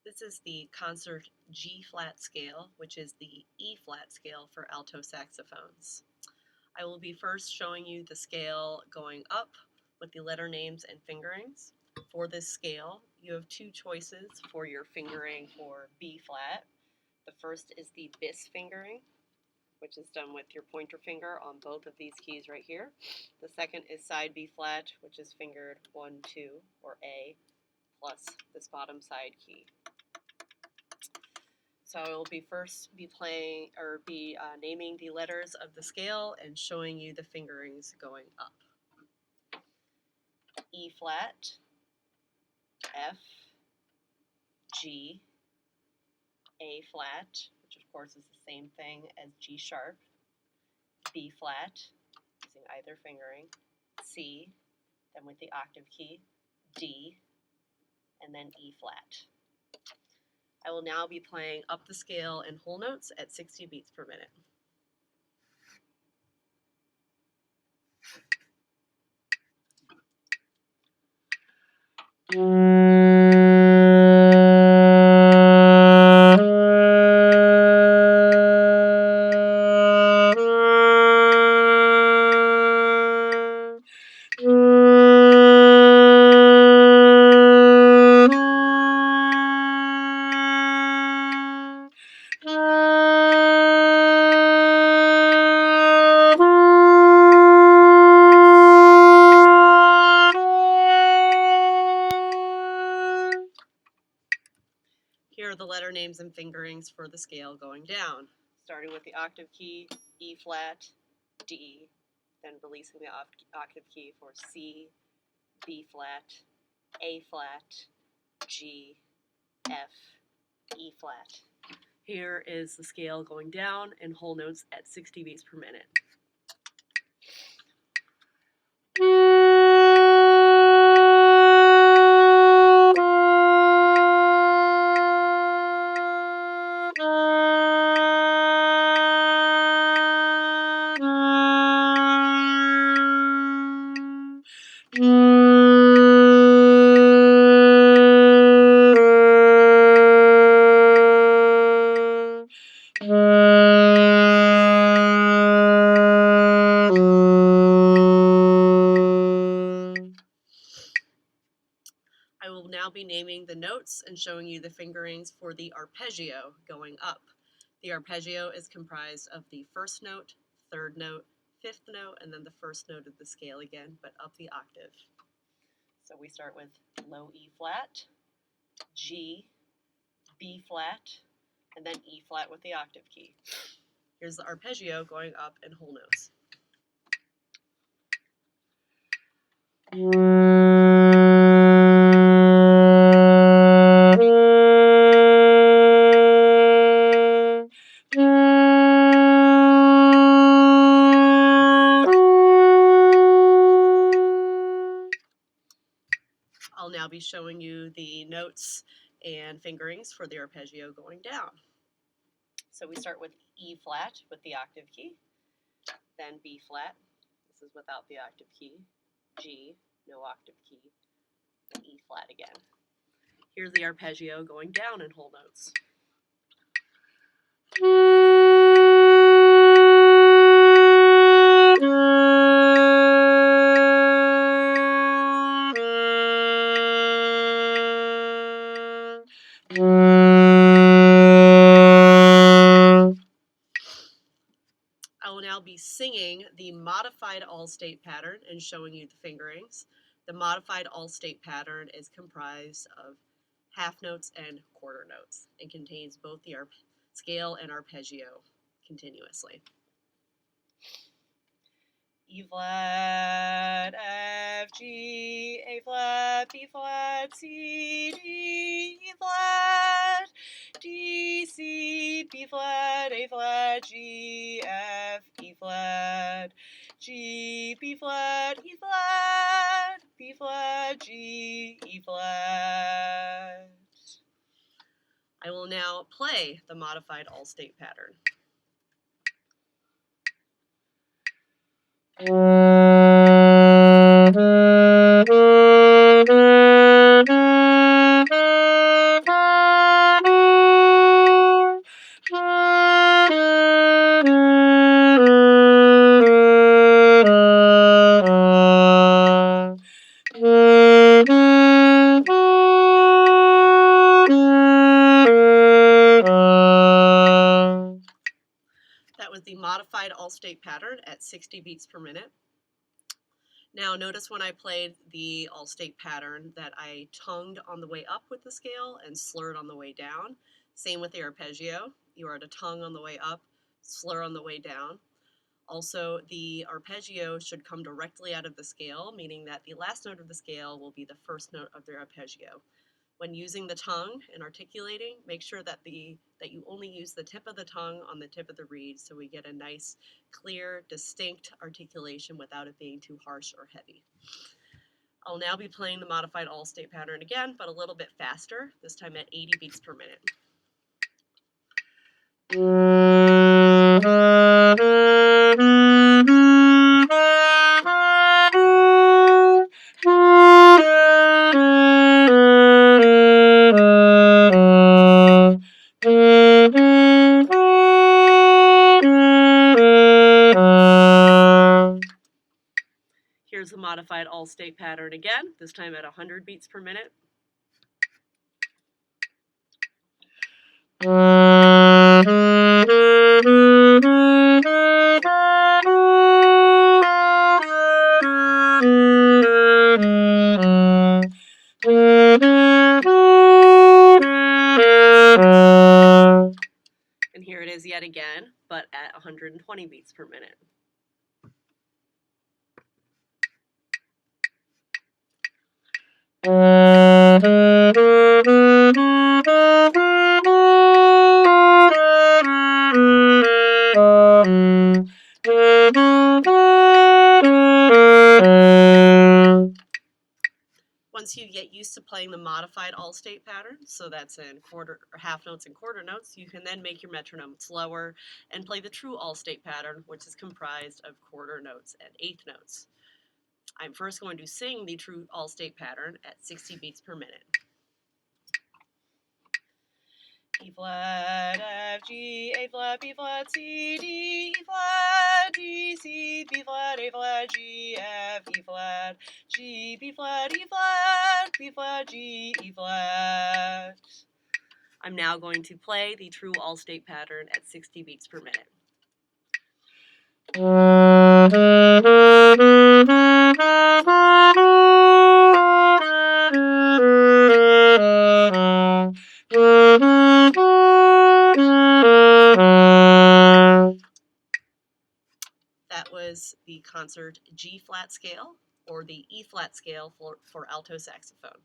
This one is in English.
This is the concert G flat scale, which is the E flat scale for alto saxophones. I will be first showing you the scale going up with the letter names and fingerings. For this scale, you have two choices for your fingering for B flat. The first is the bis fingering, which is done with your pointer finger on both of these keys right here. The second is side B flat, which is fingered 1, 2, or A, plus this bottom side key. So I will be naming the letters of the scale and showing you the fingerings going up. E flat, F, G, A flat, which of course is the same thing as G sharp, B flat, using either fingering, C, then with the octave key, D, and then E flat. I will now be playing up the scale in whole notes at 60 beats per minute. Here are the letter names and fingerings for the scale going down, starting with the octave key, E flat, D, then releasing the octave key for C, B flat, A flat, G, F, E flat. Here is the scale going down in whole notes at 60 beats per minute. I will now be naming the notes and showing you the fingerings for the arpeggio going up. The arpeggio is comprised of the first note, third note, fifth note, and then the first note of the scale again, but up the octave. So we start with low E flat, G, B flat, and then E flat with the octave key. Here's the arpeggio going up in whole notes. I'll now be showing you the notes and fingerings for the arpeggio going down. So we start with E flat with the octave key, then B flat, this is without the octave key, G, no octave key, and E flat again. Here's the arpeggio going down in whole notes. I will now be singing the modified all-state pattern and showing you the fingerings. The modified all-state pattern is comprised of half notes and quarter notes and contains both the scale and arpeggio continuously. E flat, F, G, A flat, B flat, C, D, E flat, D, C, B flat, A flat, G, F, E flat, G, B flat, E flat, B flat, G, E flat. I will now play the modified all-state pattern. modified all-state pattern at 60 beats per minute. Now notice when I played the all-state pattern that I tongued on the way up with the scale and slurred on the way down. Same with the arpeggio. You are to tongue on the way up, slur on the way down. Also, the arpeggio should come directly out of the scale, meaning that the last note of the scale will be the first note of the arpeggio. When using the tongue and articulating, make sure that you only use the tip of the tongue on the tip of the reed so we get a nice, clear, distinct articulation without it being too harsh or heavy. I'll now be playing the modified all-state pattern again, but a little bit faster, this time at 80 beats per minute. Here's the modified all-state pattern again, this time at 100 beats per minute. And here it is yet again, but at 120 beats per minute. Once you get used to playing the modified all-state pattern, so that's in quarter or half notes and quarter notes, you can then make your metronome slower and play the true all-state pattern, which is comprised of quarter notes and eighth notes. I'm first going to sing the true all-state pattern at 60 beats per minute. E flat, F, G, A flat, B flat, C, D, E flat, D, C, B flat, A flat, G, F, E flat, G, B flat, E flat, B flat, G, E flat. I'm now going to play the true all-state pattern at 60 beats per minute. That was the concert G flat scale, or the E flat scale for alto saxophone.